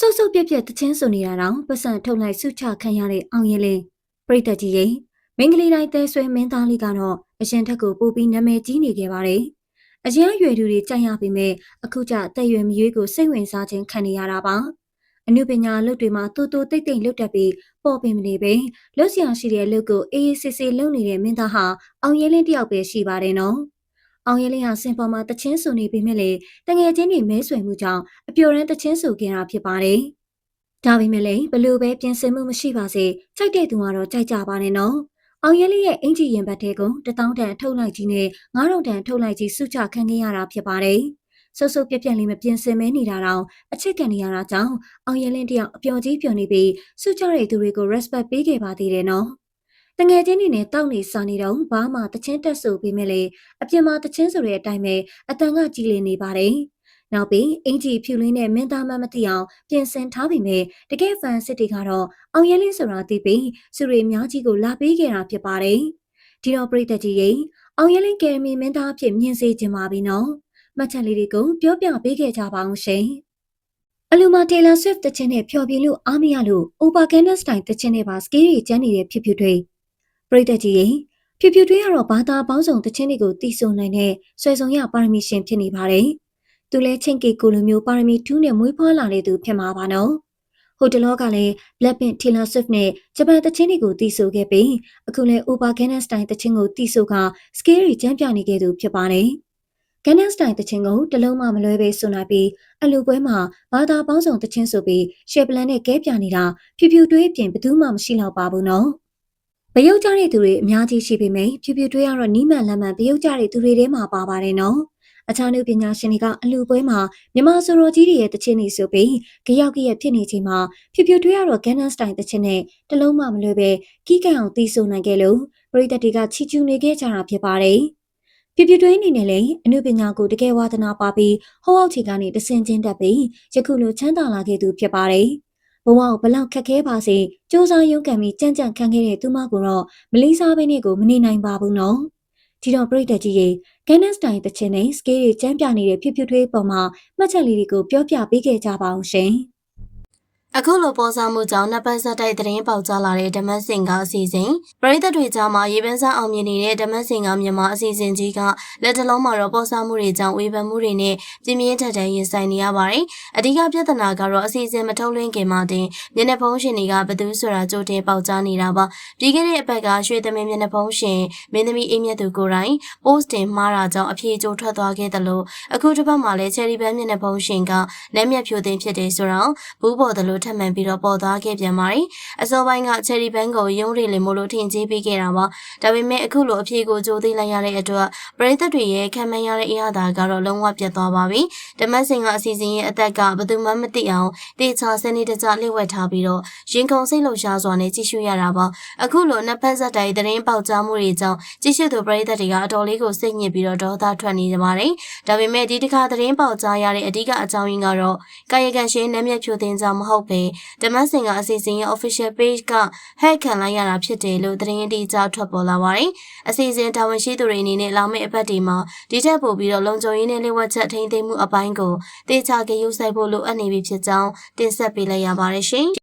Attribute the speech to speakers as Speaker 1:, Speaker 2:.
Speaker 1: ဆုပ်ဆုပ်ပြက်ပြက်တချင်းဆိုနေတာတော့ပတ်စံထုတ်လိုက်ဆုချခံရတဲ့အောင်ရင်လေးပရိသတ်ကြီးရဲ့မင်္ဂလိတိုင်းသဲဆွဲမင်းသားလေးကတော့အရင်ထက်ကိုပိုပြီးနာမည်ကြီးနေခဲ့ပါတယ်။အရင်အရွယ်သူတွေကြိုက်ရပေမဲ့အခုကျတက်ရွယ်မရွေးကိုစိတ်ဝင်စားခြင်းခံနေရတာပါ။အနုပညာအလုပ်တွေမှာတူတူတိတ်တိတ်လွတ်တက်ပြီးပေါ်ပင်မနေပဲလွတ်စရာရှိတဲ့အလုပ်ကိုအေးအေးဆေးဆေးလုပ်နေတဲ့မင်းသားဟာအောင်ရင်လေးတယောက်ပဲရှိပါတယ်နော်။အောင်ရဲလေးဟာစင်ပေါ်မှာတချင်းဆူနေပေမဲ့လည်းတငယ်ချင်းတွေမဲဆွယ်မှုကြောင့်အပျော်ရမ်းတချင်းဆူခဲ့တာဖြစ်ပါတယ်။ဒါပေမဲ့လည်းဘလို့ပဲပြင်ဆင်မှုမရှိပါစေကြိုက်တဲ့သူကတော့ကြိုက်ကြပါနဲ့နော်။အောင်ရဲလေးရဲ့အင်ဂျီရင်ဘတ်ထဲကို1000တန်ထုတ်လိုက်ကြီးနဲ့9000တန်ထုတ်လိုက်ကြီးစုချခံခဲ့ရတာဖြစ်ပါတယ်။ဆုပ်ဆုပ်ပြက်ပြက်လေးမပြင်ဆင်မဲနေတာတော့အချစ်ကန်နေရတာကြောင့်အောင်ရဲလင်းတယောက်အပျော်ကြီးပျော်နေပြီးစုချတဲ့သူတွေကို respect ပေးခဲ့ပါသေးတယ်နော်။တငယ်ချင်းတွေနဲ့တောက်နေစာနေတော့ဘာမှတချင်းတက်ဆိုပြီးမဲ့လေအပြင်မှာတချင်းဆိုတဲ့အတိုင်းပဲအတန်ကကြီးလေနေပါတယ်။နောက်ပြီးအင်ဂျီဖြူလင်းနဲ့မင်းသားမမသိအောင်ပြင်ဆင်ထားပြီးမဲ့တကယ်ဖန်စစ်တွေကတော့အောင်ရဲလင်းဆိုတာသိပြီးစုရီအများကြီးကိုလာပေးခဲ့တာဖြစ်ပါတယ်။ဒီတော့ပရိသတ်ကြီးရေအောင်ရဲလင်းကယ်မီမင်းသားအဖြစ်မြင်စေချင်ပါပြီနော်။မှတ်ချက်လေးတွေကိုပြောပြပေးခဲ့ကြပါအောင်ရှင်။အလူမာတေလာဆွစ်တချင်းနဲ့ဖျော်ပြလို့အားမရလို့အိုဘာကန်နက်စတိုင်တချင်းနဲ့ပါစကေးရီကျန်းနေတဲ့ဖြစ်ဖြစ်တွေပရိသတ်ကြီးရေဖြူဖြူတွေးကတော့ဘာသာပေါင်းစုံတချင်းတွေကိုတီးဆိုနိုင်တဲ့ဆွဲဆောင်ရပါရမီရှင်ဖြစ်နေပါတယ်။သူလဲချင်းကေကိုလိုမျိုးပါရမီ2နဲ့မွေးဖွားလာတဲ့သူဖြစ်မှာပါနော်။ဟိုတလောကလည်း Blackpink Taylor Swift နဲ့ဂျပန်တချင်းတွေကိုတီးဆိုခဲ့ပြီးအခုလဲ Over Gangnam Style တချင်းကိုတီးဆိုက Scary ကျန်းပြနေခဲ့သူဖြစ်ပါတယ်။ Gangnam Style တချင်းကိုတလုံးမှမလွဲပဲဆိုနိုင်ပြီးအလူပွဲမှာဘာသာပေါင်းစုံတချင်းဆိုပြီးရှယ်ပလန်နဲ့ကဲပြနေတာဖြူဖြူတွေးပြင်ဘယ်သူမှမရှိတော့ပါဘူးနော်။ဗရုတ်ကြတဲ့သူတွေအများကြီးရှိပေမဲ့ဖြူဖြူတွေးကတော့နီးမှန်လမ်းမှန်ဗရုတ်ကြတဲ့သူတွေထဲမှာပါပါတယ်နော်။အခြားလူပညာရှင်တွေကအလူပွဲမှာမြန်မာဆိုတော်ကြီးတွေရဲ့တချင်းတွေဆိုပြီးကြရောက်ကြရဖြစ်နေချိန်မှာဖြူဖြူတွေးကတော့ Gangnam Style တချင်းနဲ့တလုံးမှမလွဲပဲကီးကန်အောင်တီးဆိုနိုင်ခဲ့လို့ပရိသတ်တွေကချီကျူးနေခဲ့ကြတာဖြစ်ပါတယ်။ဖြူဖြူတွေးအနေနဲ့လည်းအမှုပညာကိုတကယ်ဝါသနာပါပြီးဟောအောက်ခြေကနေတဆင်ချင်းတက်ပြီးယခုလိုချမ်းသာလာခဲ့သူဖြစ်ပါတယ်။ဘဝကိုဘလောက်ခက်ခဲပါစေစ조사ရုံးကန်ပြီးကြံ့ကြံ့ခံခဲ့တဲ့သူမကတော့မလေးစားဘဲနဲ့ကိုမနေနိုင်ပါဘူးနော်။ဒီတော့ပရိသတ်ကြီးရေGangnam Style တချင်းနဲ့စကေးတွေကျန်းပြနေတဲ့ဖြူဖြူထွေးပေါ်မှာမှတ်ချက်လေးတွေကိုပြောပြပေးခဲ့ကြပါအောင်ရှင်။
Speaker 2: အခုလိုပေါ်စားမှုကြောင့်နှစ်ပတ်ဆက်တိုက်သတင်းပေါက်ကြားလာတဲ့ဓမ္မစင်ကအစီအစဉ်ပရိသတ်တွေကြားမှာရေပန်းစားအောင်မြင်နေတဲ့ဓမ္မစင်ကမြန်မာအစီအစဉ်ကြီးကလက်တလုံးမှာတော့ပေါ်စားမှုတွေကြောင့်ဝေဖန်မှုတွေနဲ့ပြင်းပြင်းထန်ထန်ရင်ဆိုင်နေရပါတယ်။အဓိကပြဿနာကတော့အစီအစဉ်မထုတ်လွှင့်ခင်မှာတင်မျက်နှာဖုံးရှင်တွေကဘသူဆိုတာကြိုတင်ပေါက်ကြားနေတာပါ။ပြီးခဲ့တဲ့အပတ်ကရွှေသမင်းမျက်နှာဖုံးရှင်မင်းသမီးအိမ်မြတ်သူကိုယ်တိုင် post တင်မှားတာကြောင့်အပြေကျိုးထွက်သွားခဲ့တယ်လို့အခုတစ်ပတ်မှာလည်း Cherry Band မျက်နှာဖုံးရှင်ကလက်မျက်ဖြိုသိမ်းဖြစ်တယ်ဆိုတော့ဘူးပေါ်တယ်လို့ထပ်မံပြီးတော့ပေါ်သွားခဲ့ပြန်ပါတယ်။အစောပိုင်းက Cherry Band ကိုရုံးရီလင်မို့လို့ထင်ကြီးပေးခဲ့တာပါ။ဒါပေမဲ့အခုလိုအဖြေကိုကြိုသိလိုက်ရတဲ့အတွက်ပရိသတ်တွေရဲ့ခံမှန်းရတဲ့အရာသာကတော့လုံးဝပြတ်သွားပါပြီ။ဓမ္မစင်ကအစီအစဉ်ရဲ့အသက်ကဘယ်သူမှမသိအောင်တေချာစနစ်တကျလှည့်ဝက်ထားပြီးတော့ရင်ကုန်စိတ်လှုပ်ရှားစွာနဲ့ကြည့်ရှုရတာပါ။အခုလိုနှစ်ဖက်ဆက်တိုင်းသတင်းပေါက်ကြားမှုတွေကြောင့်ကြည့်ရှုသူပရိသတ်တွေကအတော်လေးကိုစိတ်ညစ်ပြီးတော့ဒေါသထွက်နေကြပါတယ်။ဒါပေမဲ့ဒီတစ်ခါသတင်းပေါက်ကြားရတဲ့အဓိကအကြောင်းရင်းကတော့ကာယကံရှင်နမျက်ဖြိုသိမ်းကြောင့်မဟုတ်ပဲဓမ္မစင်ကအစီအစဉ်ရဲ့ official page က hack ခံလိုက်ရတာဖြစ်တယ်လို့သတင်းအတိအကျထွက်ပေါ်လာပါတယ်။အစီအစဉ်တာဝန်ရှိသူတွေအနေနဲ့လာမယ့်အပတ်ဒီမှာဒီထက်ပိုပြီးတော့လုံခြုံရေးနဲ့လျှို့ဝှက်ချက်ထိန်းသိမ်းမှုအပိုင်းကိုတေချာဂရုစိုက်ဖို့လိုအပ်နေပြီဖြစ်ကြောင်းတင်ဆက်ပေးလိုက်ရပါတယ်ရှင်။